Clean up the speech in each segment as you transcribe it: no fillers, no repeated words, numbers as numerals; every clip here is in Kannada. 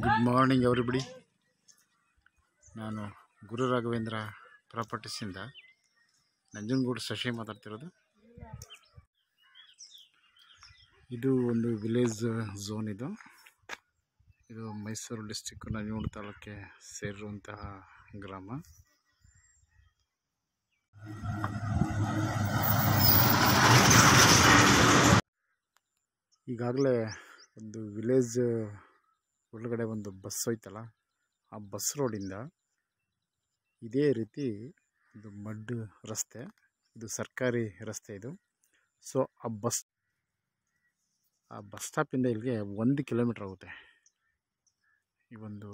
Good morning everybody. ನಾನು ಗುರು ರಾಘವೇಂದ್ರ ಪ್ರಾಪರ್ಟೀಸಿಂದ ನಂಜನಗೂಡು ಶಶಿ ಮಾತಾಡ್ತಿರೋದು. ಇದು ಒಂದು ವಿಲೇಜ್ ಝೋನ್. ಇದು ಮೈಸೂರು ಡಿಸ್ಟಿಕ್ ನಂಜನಗೂಡು ತಾಲೂಕಿಗೆ ಸೇರಿರುವಂತಹ ಗ್ರಾಮ. ಈಗಾಗಲೇ ಒಂದು ವಿಲೇಜ್ ಒಳಗಡೆ ಒಂದು ಬಸ್ ಹೋಯ್ತಲ್ಲ, ಆ ಬಸ್ ರೋಡಿಂದ ಇದೇ ರೀತಿ ಇದು ಮಡ್ ರಸ್ತೆ, ಇದು ಸರ್ಕಾರಿ ರಸ್ತೆ ಇದು. ಸೊ ಆ ಬಸ್ ಸ್ಟಾಪಿಂದ ಇಲ್ಲಿಗೆ 1 ಕಿಲೋಮೀಟರ್ ಆಗುತ್ತೆ ಈ ಒಂದು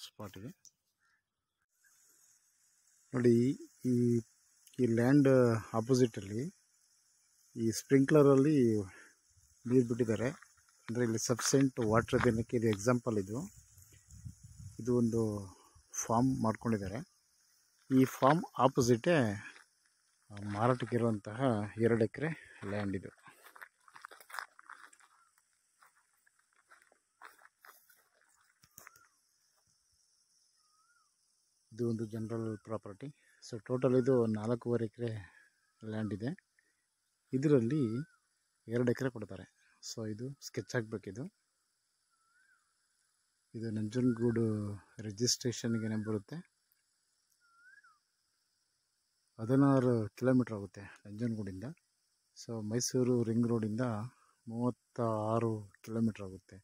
ಸ್ಪಾಟಿಗೆ. ನೋಡಿ, ಈ ಲ್ಯಾಂಡ್ ಆಪೋಸಿಟಲ್ಲಿ ಈ ಸ್ಪ್ರಿಂಕ್ಲರಲ್ಲಿ ನೀರು ಬಿಟ್ಟಿದ್ದಾರೆ. ಅಂದರೆ ಇಲ್ಲಿ ಸಫಿಷಿಯೆಂಟ್ ವಾಟರ್ ದೇನಕ್ಕೆ ಇದು ಎಕ್ಸಾಂಪಲ್. ಇದು ಒಂದು ಫಾರ್ಮ್ ಮಾಡ್ಕೊಂಡಿದ್ದಾರೆ. ಈ ಫಾರ್ಮ್ ಆಪೋಸಿಟೇ ಮಾರಾಟಕ್ಕಿರುವಂತಹ 2 ಎಕರೆ ಲ್ಯಾಂಡ್ ಇದು. ಇದು ಒಂದು ಜನರಲ್ ಪ್ರಾಪರ್ಟಿ. ಸೊ ಟೋಟಲ್ ಇದು 4.5 ಎಕರೆ ಲ್ಯಾಂಡ್ ಇದೆ. ಇದರಲ್ಲಿ 2 ಎಕರೆ ಕೊಡ್ತಾರೆ. ಸೊ ಇದು ಸ್ಕೆಚ್ ಹಾಕಬೇಕಿದು. ಇದು ನಂಜನಗೂಡು ರಿಜಿಸ್ಟ್ರೇಷನ್ಗೆ ಬರುತ್ತೆ. 16 ಕಿಲೋಮೀಟರ್ ಆಗುತ್ತೆ ನಂಜನಗೂಡಿಂದ. ಸೊ ಮೈಸೂರು ರಿಂಗ್ ರೋಡಿಂದ 36 ಕಿಲೋಮೀಟರ್ ಆಗುತ್ತೆ.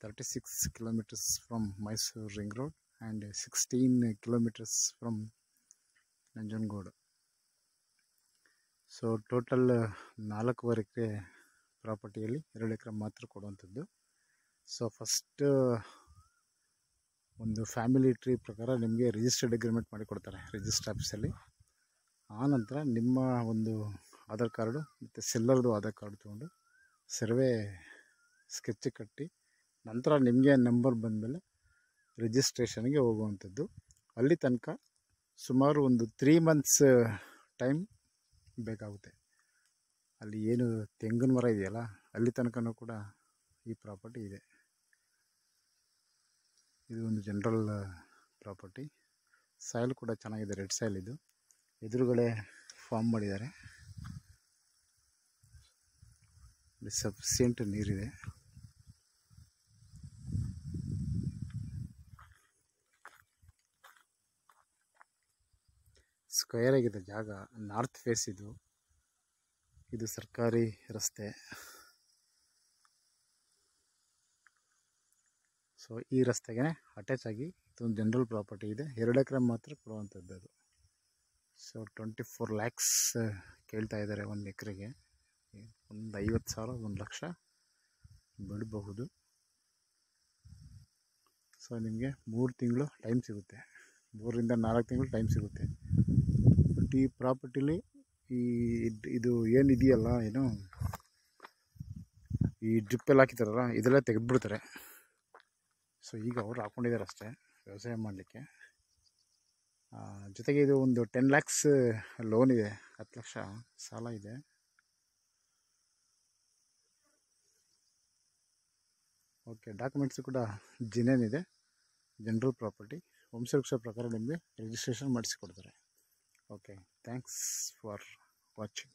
36 kilometres from Mysuru ring road and 16 kilometres from Nanjangud. So total 4.5 acre ಪ್ರಾಪರ್ಟಿಯಲ್ಲಿ 2 ಎಕರೆ ಮಾತ್ರ ಕೊಡುವಂಥದ್ದು. ಸೊ ಫಸ್ಟ್ ಒಂದು ಫ್ಯಾಮಿಲಿ ಟ್ರೀ ಪ್ರಕಾರ ನಿಮಗೆ ರಿಜಿಸ್ಟರ್ಡ್ ಅಗ್ರಿಮೆಂಟ್ ಮಾಡಿ ಕೊಡ್ತಾರೆ ರಿಜಿಸ್ಟರ್ ಆಫೀಸಲ್ಲಿ. ಆನಂತರ ನಿಮ್ಮ ಒಂದು ಆಧಾರ್ ಕಾರ್ಡು ಮತ್ತು ಸೆಲ್ಲರ್ದು ಆಧಾರ್ ಕಾರ್ಡು ತೊಗೊಂಡು ಸರ್ವೆ ಸ್ಕೆಚ್ ಕಟ್ಟಿ ನಂತರ ನಿಮಗೆ ನಂಬರ್ ಬಂದಮೇಲೆ ರಿಜಿಸ್ಟ್ರೇಷನ್ಗೆ ಹೋಗುವಂಥದ್ದು. ಅಲ್ಲಿ ತನಕ ಸುಮಾರು ಒಂದು 3 ಮಂತ್ಸ್ ಟೈಮ್ ಬೇಕಾಗುತ್ತೆ. ಅಲ್ಲಿ ಏನು ತೆಂಗಿನ ಮರ ಇದೆಯಲ್ಲ, ಅಲ್ಲಿ ತನಕನೂ ಕೂಡ ಈ ಪ್ರಾಪರ್ಟಿ ಇದೆ. ಇದು ಒಂದು ಜನರಲ್ ಪ್ರಾಪರ್ಟಿ. ಸಾಯಿಲ್ ಕೂಡ ಚೆನ್ನಾಗಿದೆ, ರೆಡ್ ಸಾಯಿಲ್ ಇದು. ಎದುರುಗಡೆ ಫಾರ್ಮ್ ಮಾಡಿದ್ದಾರೆ, ಸಫಿಷಿಯೆಂಟ್ ನೀರಿದೆ. ಸ್ಕ್ವೇರ್ ಆಗಿದೆ ಜಾಗ, ನಾರ್ತ್ ಫೇಸ್ ಇದು. ಇದು ಸರ್ಕಾರಿ ರಸ್ತೆ. ಸೊ ಈ ರಸ್ತೆಗೆ ಅಟ್ಯಾಚ್ ಆಗಿ ಇದೊಂದು ಜನರಲ್ ಪ್ರಾಪರ್ಟಿ ಇದೆ. 2 ಎಕರೆ ಮಾತ್ರ ಕೊಡುವಂಥದ್ದು ಅದು. ಸೊ 24 lakhs ಕೇಳ್ತಾ ಇದ್ದಾರೆ 1 ಎಕರೆಗೆ. ಒಂದು 50,000 1 ಲಕ್ಷ ಬಿಡಬಹುದು. ಸೊ ನಿಮಗೆ 3 ತಿಂಗಳು ಟೈಮ್ ಸಿಗುತ್ತೆ, 3 ರಿಂದ 4 ತಿಂಗಳು ಟೈಮ್ ಸಿಗುತ್ತೆ. ಬಟ್ ಈ ಪ್ರಾಪರ್ಟಿಲಿ ಇದು ಏನಿದೆಯಲ್ಲ, ಈ ಡ್ರಿಪ್ ಎಲ್ಲ ಹಾಕಿದಾರಲ್ಲ, ಇದೆಲ್ಲ ತೆಗೆದುಬಿಡ್ತಾರೆ. ಸೊ ಈಗ ಅವರು ಹಾಕ್ಕೊಂಡಿದ್ದಾರೆ ಅಷ್ಟೇ ವ್ಯವಸಾಯ ಮಾಡಲಿಕ್ಕೆ. ಜೊತೆಗೆ ಇದು ಒಂದು 10 lakhs ಲೋನ್ ಇದೆ, 10 ಲಕ್ಷ ಸಾಲ ಇದೆ. ಓಕೆ, ಡಾಕ್ಯುಮೆಂಟ್ಸು ಕೂಡ ಜಿನೇನ್ ಇದೆ. ಜನರಲ್ ಪ್ರಾಪರ್ಟಿ ವಂಶವೃಕ್ಷ ಪ್ರಕಾರ ನಿಮಗೆ ರಿಜಿಸ್ಟ್ರೇಷನ್ ಮಾಡಿಸಿಕೊಡ್ತಾರೆ. Okay, thanks for watching.